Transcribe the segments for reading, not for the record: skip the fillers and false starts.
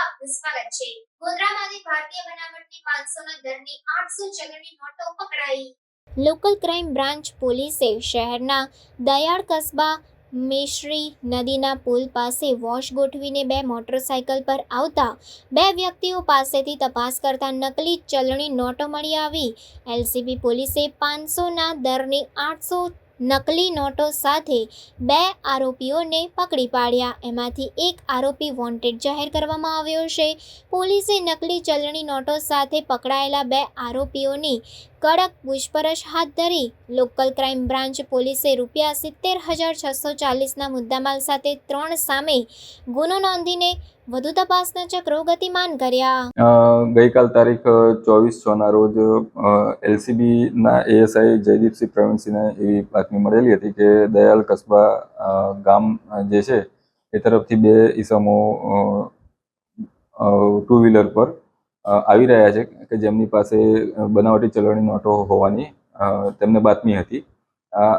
આપનું સ્વાગત છે। ગોધરામાંથી ભારતીય બનાવટની 500 ના દરની 800 ચલણી નોટો પકડાઈ। લોકલ ક્રાઇમ બ્રાન્ચ પોલીસે શહેરના દયાળ કસ્બા મેશ્રી નદીના પુલ પાસે વોશ ગોઠવીને 2 મોટરસાયકલ પર આવતા 2 વ્યક્તિઓ પાસેથી તપાસ કરતા નકલી ચલણી નોટો મળી આવી। એલસીબી પોલીસે 500 ના દરની 800 નકલી નોટો સાથે 2 આરોપીઓને પકડી પાડ્યા। એમાંથી એક આરોપી વોન્ટેડ જાહેર કરવામાં આવ્યો છે। પોલીસે નકલી ચલણી નોટો સાથે પકડાયેલા 2 આરોપીઓની કડક પૂછપરછ હાથ ધરી। લોકલ ક્રાઇમ બ્રાન્ચ પોલીસે ₹70,640ના મુદ્દામાલ સાથે 3 સામે ગુનો નોંધીને વધુ તપાસના ચક્રો ગતિમાન કર્યા। ગઈકાલ તારીખ 24/6ના રોજ એલસીબીના એએસઆઈ જયદીપસિંહ પ્રવીણસિંહને એવી બાતમી મળેલી હતી કે દયાલ કસ્બા ગામ જે છે એ તરફથી 2 ઈસમો 2 વ્હીલર પર આવી રહ્યા છે કે જેમની પાસે બનાવટી ચલણી નોટો હોવાની તેમને બાતમી હતી। આ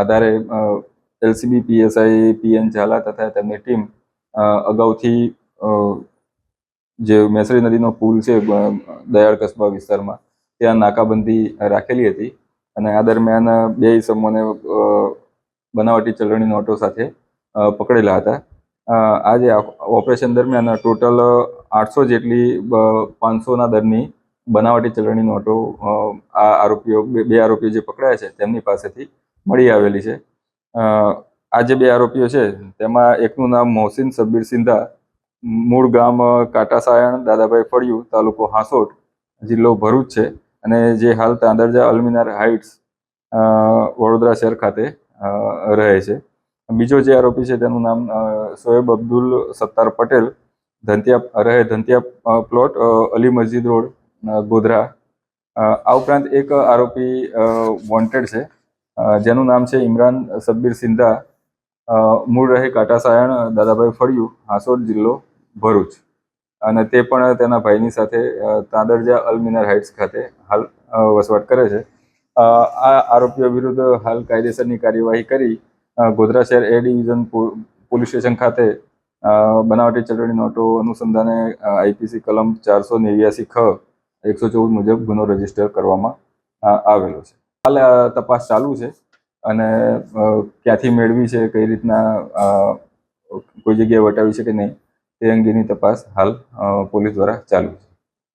આધારે એલસીબી પીએસઆઈ પીએન ઝાલા તથા તેમની ટીમ અગાઉથી જે મેસરી નદીનો પુલ છે દયાળ કસ્બા વિસ્તારમાં ત્યાં નાકાબંધી રાખેલી હતી અને આ દરમિયાન 2 ઈસમોને બનાવટી ચલણી નોટો સાથે પકડેલા હતા। આ જે ઓપરેશન દરમિયાન ટોટલ 800 જેટલી 500 ના દરની બનાવટી ચલણી નોટો આ આરોપીઓ 2 આરોપીઓ જે પકડાયા છે તેમની પાસેથી મળી આવેલી છે। આ જે 2 આરોપીઓ છે તેમાં એકનું નામ મોહસિન સબ્બીર સિંધા, મૂળ ગામ કાટાસાયણ, દાદાભાઈ ફળિયું, તાલુકો હાંસોટ, જિલ્લો ભરૂચ છે અને જે હાલ તાંદરજા અલમિનાર હાઇટ્સ વડોદરા શહેર ખાતે રહે છે। બીજો જે આરોપી છે તેનું નામ શોએબ અબ્દુલ સત્તાર પટેલ, ધંતિયા પ્લોટ, અલી મસ્જિદ રોડ, ગોધરા। આ ઉપરાંત એક આરોપી વોન્ટેડ છે જેનું નામ છે ઇમરાન સબ્બીર સિંધા, મૂળ રહે કાટાસાયણ, દાદાભાઈ ફળિયું, હાંસોટ, જિલ્લો ભરૂચ અને તે પણ તેના ભાઈની સાથે તાંદરજા અલમિનાર હાઇટ્સ ખાતે હાલ વસવાટ કરે છે। આ આરોપીઓ વિરુદ્ધ હાલ કાયદેસરની કાર્યવાહી કરી ગોધરા શહેર એ ડિવિઝન પોલીસ સ્ટેશન ખાતે બનાવટી ચલણી નોટો અનુસંધાને આઈપીસી કલમ 489 ખ 114 મુજબ ગુનો રજીસ્ટર કરવામાં આવેલો છે। હાલ તપાસ ચાલુ છે અને ક્યાંથી મેળવી છે, કઈ રીતના કોઈ જગ્યાએ વટાવી છે કે નહીં તે અંગેની તપાસ હાલ પોલીસ દ્વારા ચાલુ છે।